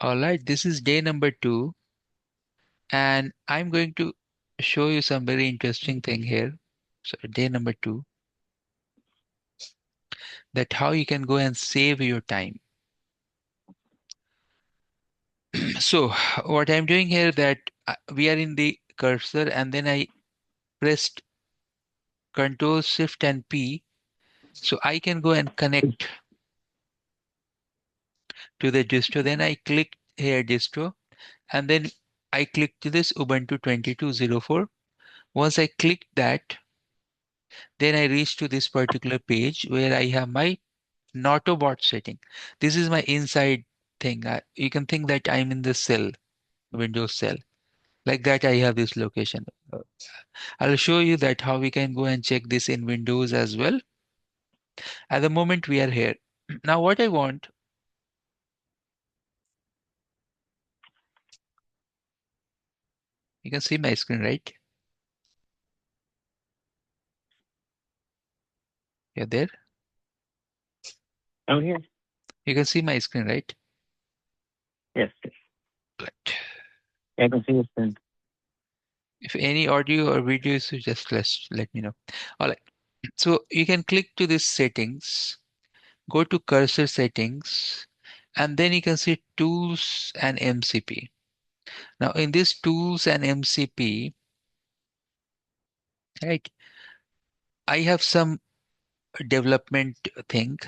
All right, this is day number 2, and I'm going to show you some very interesting thing here. So day number 2, that how you can go and save your time. So what I'm doing here that we are in the cursor and then I pressed Control Shift and P, so I can go and connect to the distro. Then I click here distro, and then I click to this Ubuntu 2204. Once I click that, then I reach to this particular page where I have my Nautobot setting. This is my inside thing. You can think that I'm in the cell, Windows cell. Like that, I have this location. I'll show you that how we can go and check this in Windows as well. At the moment, we are here. Now, what I want, you can see my screen, right? You're there. I'm here. You can see my screen, right? Yes. Right. I can see your screen. If any audio or video is, just let me know. All right. So you can click to this settings, go to cursor settings, and then you can see tools and MCP. Now in this tools and MCP, right, I have some development thing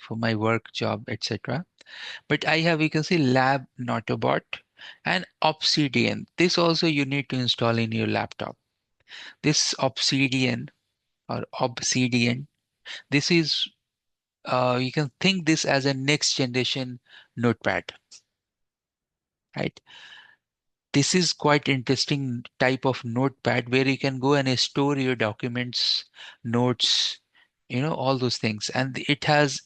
for my work job, etc. But I have, you can see lab Nautobot and Obsidian. This also you need to install in your laptop. This Obsidian or Obsidian, this is you can think this as a next generation notepad, right? This is quite interesting type of notepad where you can go and store your documents, notes, all those things. And it has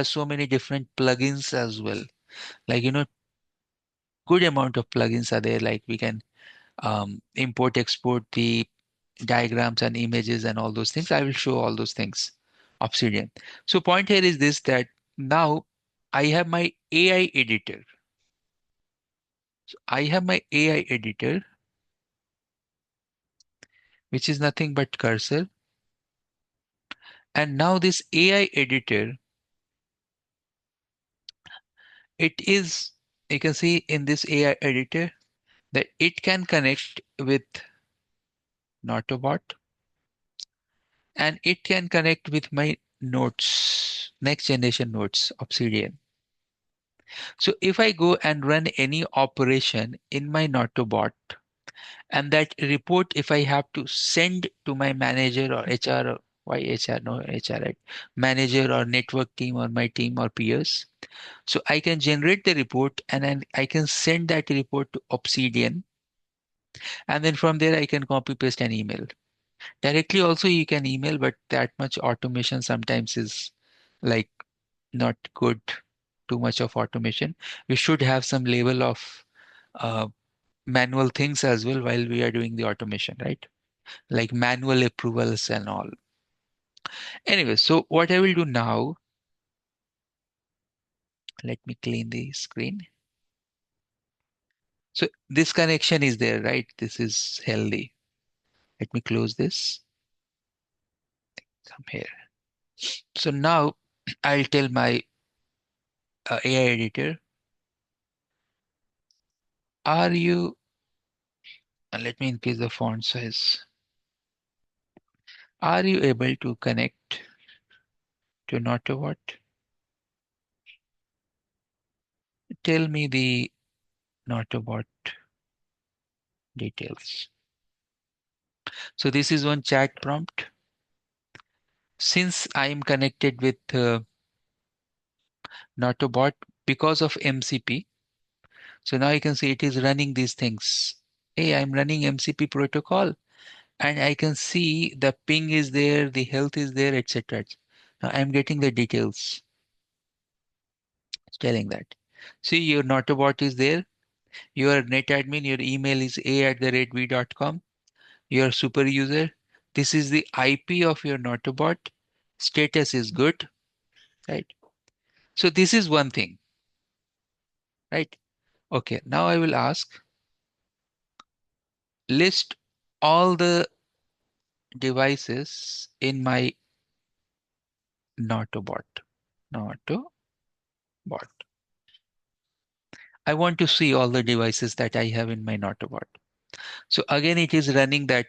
so many different plugins as well. Like, good amount of plugins are there. Like we can import, export the diagrams and images and all those things. I will show all those things. Obsidian. So point here is this, that now I have my AI editor. So I have my AI editor, which is nothing but cursor. And now this AI editor, it is, you can see in this AI editor that it can connect with Nautobot and it can connect with my notes, next generation notes, Obsidian. So if I go and run any operation in my Nautobot, and that report, if I have to send to my manager or HR, or why HR, no HR, right? Manager or network team or my team or peers. So I can generate the report and then I can send that report to Obsidian. And then from there, I can copy paste an email. Directly also you can email, but that much automation sometimes is like not good, too much of automation. We should have some level of uh, manual things as well while we are doing the automation, right? Like manual approvals and all. Anyway, so what I will do now, let me clean the screen. So this connection is there, right? This is healthy. Let me close this. Come here. So now I'll tell my AI editor, are you, let me increase the font size. Are you able to connect to Nautobot? Tell me the Nautobot details. So this is one chat prompt. Since I am connected with Nautobot because of MCP, so now you can see it is running these things. Hey, I'm running MCP protocol and I can see the ping is there, the health is there, etc. Now I'm getting the details. It's telling that. See, your Nautobot is there. Your netadmin, your email is a@v.com. Your super user. This is the IP of your Nautobot. Status is good, right? So this is one thing. right? Okay, now I will ask, list all the devices in my Nautobot. Nautobot. I want to see all the devices that I have in my Nautobot. So again, it is running that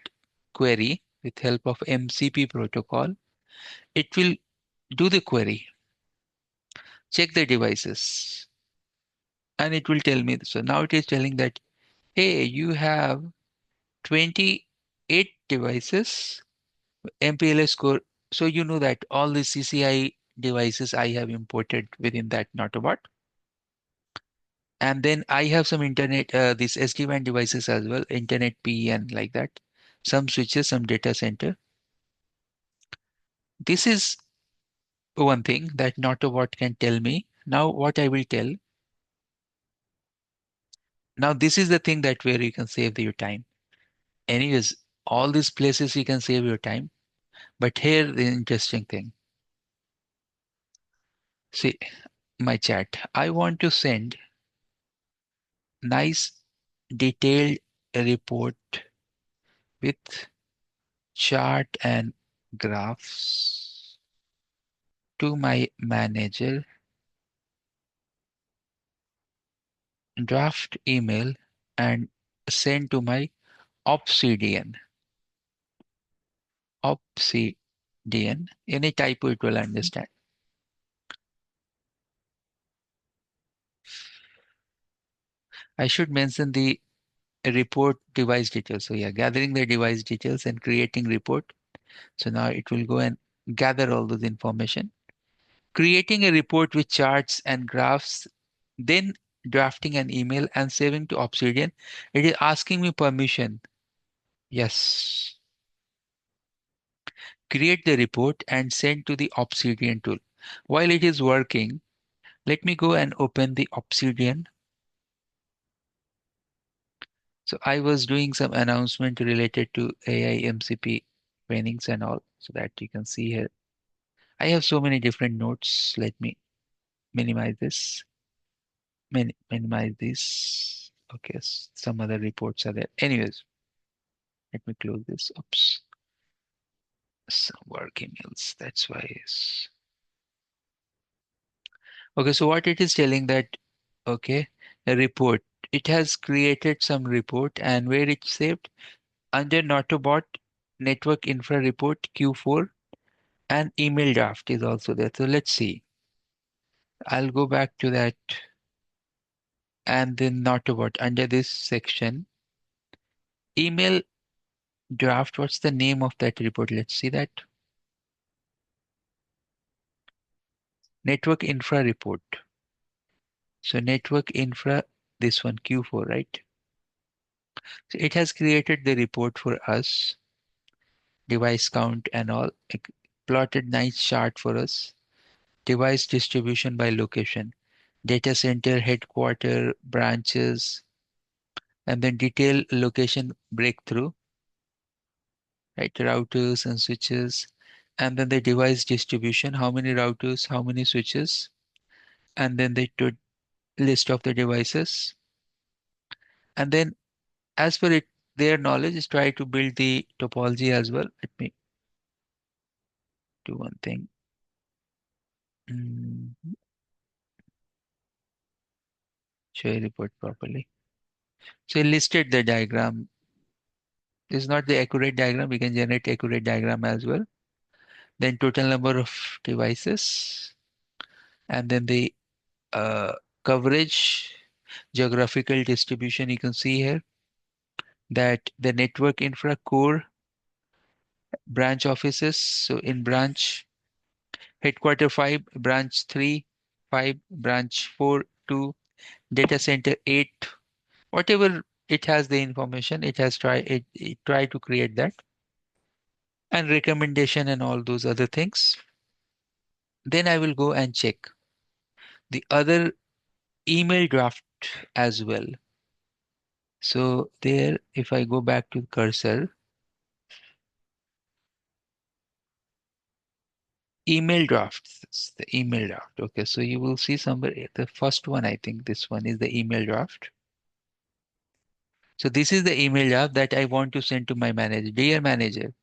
query with help of MCP protocol. It will do the query, check the devices, and it will tell me. So now it is telling that, hey, you have 28 devices, MPLS score. So you know that all the CCI devices I have imported within that Nautobot. And then I have some internet, these SD-WAN devices as well, internet P and like that. Some switches, some data center. This is one thing that Nautobot can tell me. Now what I will tell, now this is the thing that where you can save your time. Anyways, all these places you can save your time. But here the interesting thing. See my chat. I want to send nice detailed report with chart and graphs to my manager, draft email and send to my Obsidian. Obsidian. Any typo it will understand. I should mention the report device details. So yeah, gathering the device details and creating report. So now it will go and gather all those information. Creating a report with charts and graphs, then drafting an email and saving to Obsidian. It is asking me permission. Yes. Create the report and send to the Obsidian tool. While it is working, let me go and open the Obsidian. So I was doing some announcement related to AI MCP trainings and all, so that you can see here. I have so many different notes. Let me minimize this. Minimize this. Okay, some other reports are there. Anyways, let me close this. Oops. Some work emails. That's why. Okay, so what it is telling that, okay, a report. It has created some report and where it's saved under Nautobot network infra report Q4 and email draft is also there. So let's see. I'll go back to that and then Nautobot under this section. Email draft. What's the name of that report? Let's see that. Network infra report. So network infra, this one Q4, right? So it has created the report for us, device count and all, plotted nice chart for us, device distribution by location, data center, headquarter, branches, and then detailed location breakthrough, right? Routers and switches, and then the device distribution, how many routers, how many switches, and then the list of the devices. And then as per their knowledge is try to build the topology as well. Let me do one thing. Mm, Show a report properly. So I listed the diagram. This is not the accurate diagram. We can generate accurate diagram as well. Then total number of devices, and then the uh, coverage, geographical distribution. You can see here that the network infra core branch offices. So in branch headquarter 5, branch 3, 5, branch 4, 2, data center 8, whatever it has the information, it try to create that and recommendation and all those other things. Then I will go and check the other email draft as well. So there, if I go back to cursor, email draft. This is the email draft. Okay, so you will see somewhere the first one, I think this one is the email draft. So this is the email draft that I want to send to my manager. Dear manager,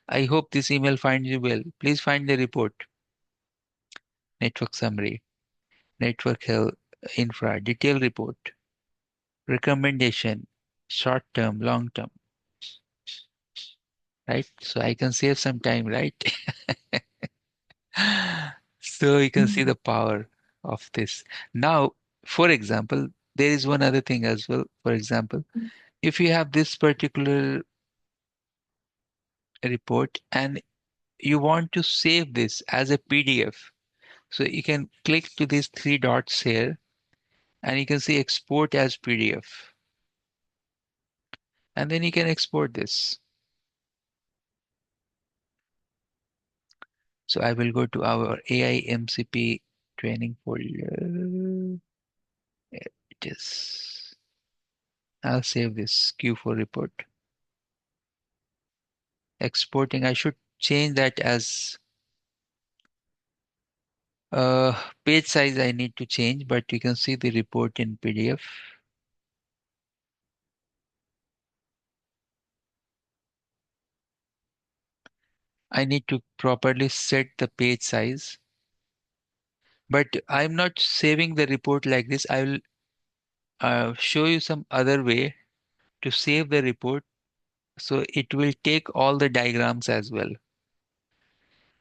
I hope this email finds you well. Please find the report. Network summary, network health, infra, detailed report, recommendation, short term, long term, right? So I can save some time, right? So you can see the power of this. Now, for example, there is one other thing as well. For example, if you have this particular report and you want to save this as a PDF, so you can click to these three dots here and you can see export as PDF. And then you can export this. So I will go to our AI MCP training folder. There it is. I'll save this Q4 report. Exporting, I should change that as page size I need to change, but you can see the report in PDF. I need to properly set the page size, but I'm not saving the report like this. I will show you some other way to save the report. So it will take all the diagrams as well.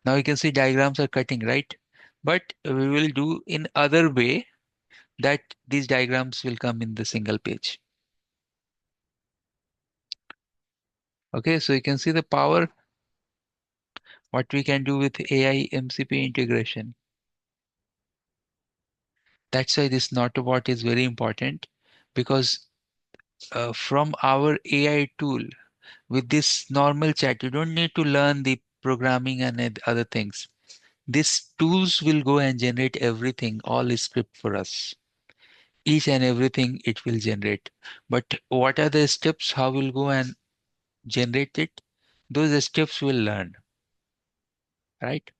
Now you can see diagrams are cutting, right? But we will do in other way that these diagrams will come in the single page. Okay, so you can see the power, what we can do with AI MCP integration. That's why this Nautobot is very important because from our AI tool, with this normal chat, you don't need to learn the programming and other things. These tools will go and generate everything, all is script for us. Each and everything it will generate. But what are the steps? How we'll go and generate it? Those steps we'll learn, right?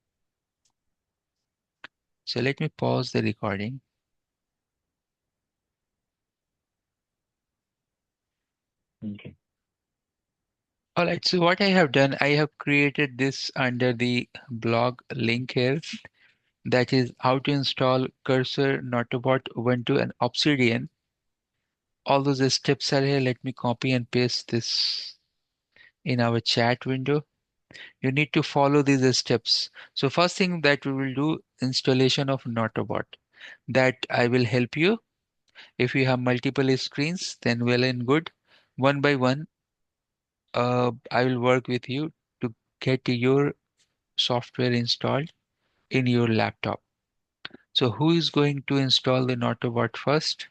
So let me pause the recording. Okay. All right, so what I have done, I have created this under the blog link here. That is how to install Cursor, Nautobot, Ubuntu, and Obsidian. All those steps are here. Let me copy and paste this in our chat window. You need to follow these steps. So first thing that we will do, installation of Nautobot. That I will help you. If you have multiple screens, then well and good. One by one, I will work with you to get your software installed in your laptop. So who is going to install the Nautobot first?